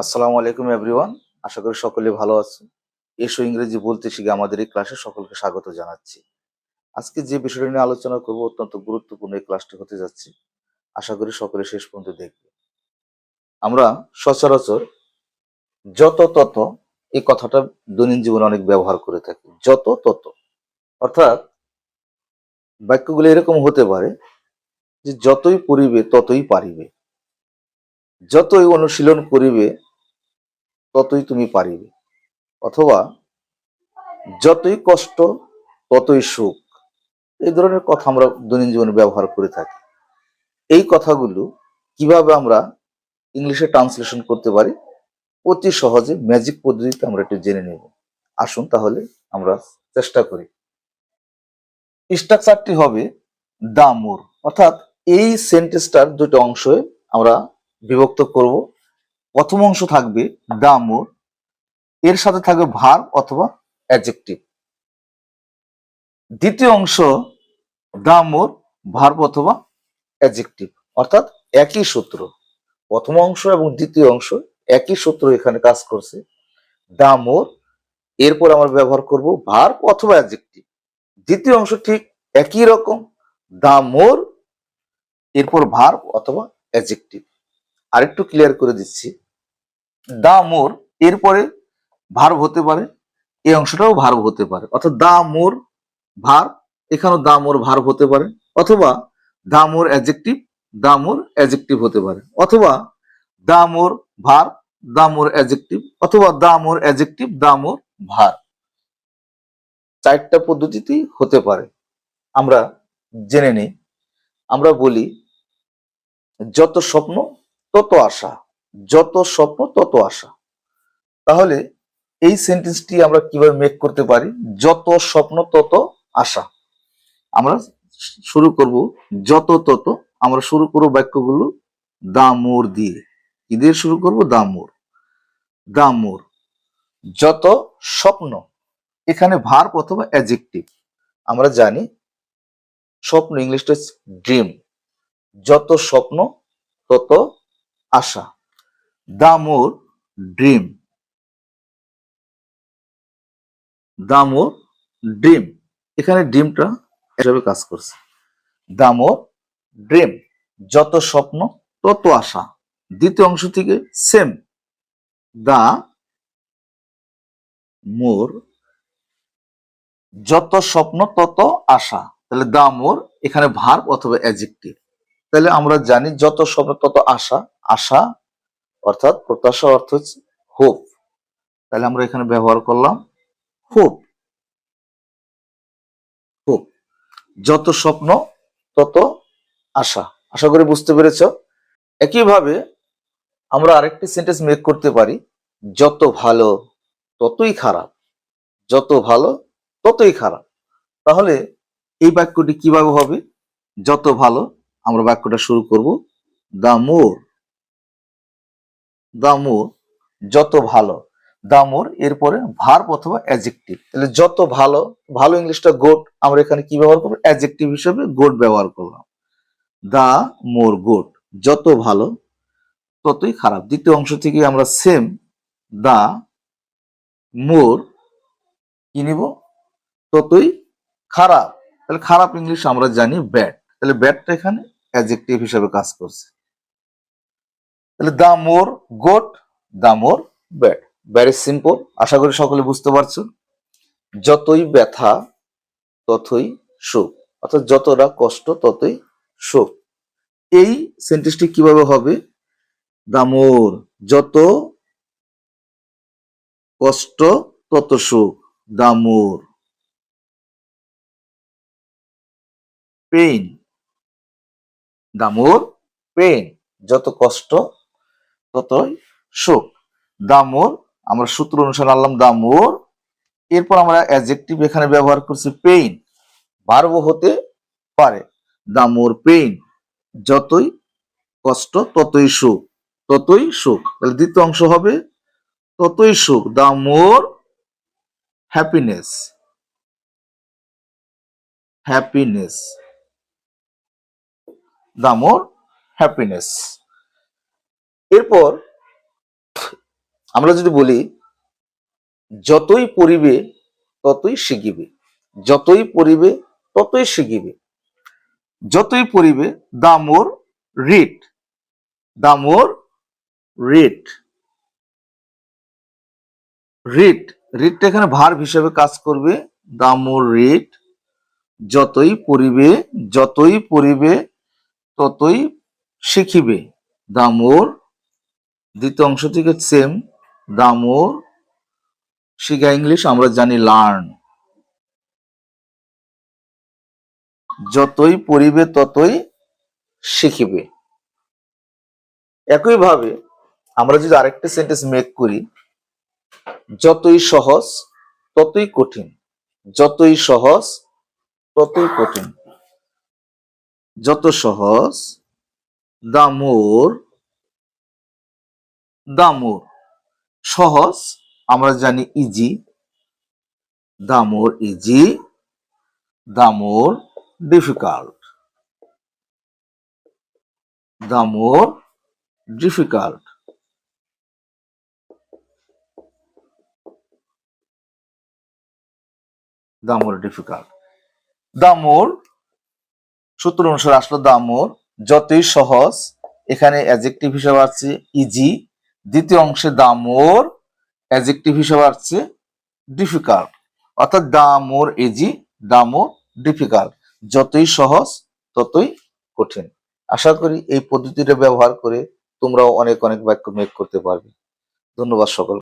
আসসালামু আলাইকুম এভরিওয়ান। আশা করি সকলে ভালো আছো। এসো ইংরেজি বলতে শিখে আমাদের এই ক্লাসে সকলকে স্বাগত জানাচ্ছি। আজকে যে বিষয়টা নিয়ে আলোচনা করব অত্যন্ত গুরুত্বপূর্ণ এই ক্লাসটি হতে যাচ্ছে। আশা করি সকলে শেষ পর্যন্ত দেখবে। আমরা সচরাচর যত তত এই কথাটা দৈনন্দিন জীবনে অনেক ব্যবহার করে থাকি। যত তত অর্থাৎ বাক্যগুলো এরকম হতে পারে যে যতই পড়িবে ততই পারিবে, যতই অনুশীলন করিবে ততই তুমি পারিবে, অথবা যতই কষ্ট ততই সুখ। এই ধরনের কথা আমরা দৈনন্দিন জীবনে ব্যবহার করে থাকি। এই কথাগুলো কিভাবে আমরা ইংলিশে ট্রান্সলেশন করতে পারি অতি সহজে ম্যাজিক পদ্ধতিতে আমরা একটু জেনে নেব। আসুন তাহলে আমরা চেষ্টা করি। স্ট্রাকচারটি হবে দা মোর, অর্থাৎ এই সেন্টেন্সটার দুটো অংশে আমরা বিভক্ত করব। প্রথম অংশ থাকবে দা মোর, এর সাথে থাকবে ভার্ব অথবা অ্যাডজেক্টিভ। দ্বিতীয় অংশ দা মোর, ভার্ব অথবা অ্যাডজেক্টিভ, অর্থাৎ একই সূত্র। প্রথম অংশ এবং দ্বিতীয় অংশ একই সূত্র এখানে কাজ করছে। দা মোর, এরপর আমরা ব্যবহার করব ভার্ব অথবা অ্যাডজেক্টিভ। দ্বিতীয় অংশ ঠিক একই রকম, দা মোর, এরপর ভার্ব অথবা অ্যাডজেক্টিভ। আরেকটু ক্লিয়ার করে দিচ্ছি, দা মোর এরপরে ভার্ব হতে পারে, এই অংশটাও ভার্ব হতে পারে, অর্থাৎ দা মোর ভার্ব, এখানেও দা মোর ভার্ব হতে পারে, অথবা দা মোর অ্যাডজেক্টিভ, দা মোর অ্যাডজেক্টিভ হতে পারে, অথবা দা মোর ভার্ব, দা মোর অ্যাডজেক্টিভ, অথবা দা মোর অ্যাডজেক্টিভ, দা মোর ভার্ব। চারটা পদ্ধতিতেই হতে পারে। আমরা জেনে নিই। আমরা বলি যত স্বপ্ন তত আশা, যত স্বপ্ন তত আশা। তাহলে এই সেন্টেন্সটি আমরা কিভাবে মেক করতে পারি? যত স্বপ্ন তত আশা। আমরা শুরু করব যত তত, আমরা শুরু করব বাক্যগুলো দা মোর দিয়ে। কি দিয়ে শুরু করব? দা মোর। দা মোর, যত স্বপ্ন, এখানে ভার্ব অথবা অ্যাডজেক্টিভ। আমরা জানি স্বপ্ন ইংলিশটা ড্রিম। যত স্বপ্ন তত আশা। দা মোর ড্রিম, দা মোর ড্রিম, এখানে ড্রিমটা হিসাবে কাজ করছে। দা মোর ড্রিম, যত স্বপ্ন তত আশা। দ্বিতীয় অংশ থেকে সেম, দা মোর, যত স্বপ্ন তত আশা। তাহলে দা মোর এখানে ভার্ব অথবা অ্যাডজেক্টিভ। তাহলে আমরা জানি যত স্বপ্ন তত আশা। আশা অর্থাৎ প্রত্যাশা, অর্থ হচ্ছে হোপ। তাহলে আমরা এখানে ব্যবহার করলাম হোপ। হোপ, যত স্বপ্ন তত আশা। আশা করি বুঝতে পেরেছ। একইভাবে আমরা আরেকটি সেন্টেন্স মেক করতে পারি, যত ভালো ততই খারাপ, যত ভালো ততই খারাপ। তাহলে এই বাক্যটি কিভাবে হবে? যত ভালো, আমরা বাক্যটা শুরু করব দা মোর। দা মোর, যত ভালো, দা মোর, এরপরে ভার্ব অথবা অ্যাডজেক্টিভ। তাহলে যত ভালো, ভালো ইংলিশটা গুড, আমরা এখানে কি ব্যবহার করবো? অ্যাডজেক্টিভ হিসেবে গুড ব্যবহার করলাম। দা মোর গুড, যত ভালো ততই খারাপ। দ্বিতীয় অংশ থেকে আমরা সেম, দা মোর, কি নিব? ততই খারাপ। তাহলে খারাপ ইংলিশ আমরা জানি ব্যাড। তাহলে ব্যাডটা এখানে অ্যাডজেক্টিভ হিসেবে কাজ করছে। তাহলে the more good, the more bad. Very simple. আশা করি সকলে বুঝতে পারছো। যতই ব্যথা ততই সুখ, অর্থাৎ যতটা কষ্ট ততই সুখ। এই সেন্টেন্সটি কিভাবে হবে? দা মোর, যত কষ্ট তত সুখ, দা মোর পেইন, দা মোর পেইন, যত কষ্ট ততই সুখ। দা মোর, আমরা সূত্র অনুসারে আনলাম দা মোর, এরপর আমরা অ্যাডজেক্টিভ এখানে ব্যবহার করছি পেইন। ভার্ব হতে পারে। দা মোর পেইন, যতই কষ্ট ততই সুখ, ততই সুখ। তাহলে দ্বিতীয় অংশ হবে ততই সুখ, দা মোর হ্যাপিনেস, হ্যাপিনেস, দা মোর হ্যাপিনেস। এরপর আমরা যদি বলি যতই পড়িবে ততই শিখিবে, যতই পড়িবে ততই শিখিবে, যতই পড়িবে, দা মোর রিড, দা মোর রিড, রিড, রিডটা এখানে ভার্ব হিসেবে কাজ করবে। দা মোর রিড, যতই পড়িবে, যতই পড়িবে ততই শিখিবে। দা মোর, দ্বিতীয় অংশ থেকে সেম, দা মোর, শিখা ইংলিশ আমরা জানি লার্ন, যতই পড়িবে ততই শিখিবে। একইভাবে আমরা যদি আরেকটা সেন্টেন্স মেক করি, যতই সহজ ততই কঠিন, যতই সহজ ততই কঠিন, যত সহজ, দা মোর, দা মোর, সহজ আমরা জানি ইজি, দা মোর ইজি, দা মোর ডিফিকাল্ট, দা মোর ডিফিকাল্ট, দা মোর ডিফিকাল্ট। দা মোর সূত্র অনুসারে আসলো দা মোর, যতই সহজ, এখানে অ্যাডজেক্টিভ হিসেবে আসছে ইজি, দ্বিতীয় অংশে দা মোর অ্যাডজেক্টিভ হিসেবে আসছে ডিফিকাল্ট, অর্থাৎ দা মোর ইজি, দা মোর ডিফিকাল্ট, যতই সহজ ততই কঠিন। আশা করি এই পদ্ধতিটা ব্যবহার করে তোমরাও অনেক অনেক বাক্য মেক করতে পারবে। ধন্যবাদ সকল।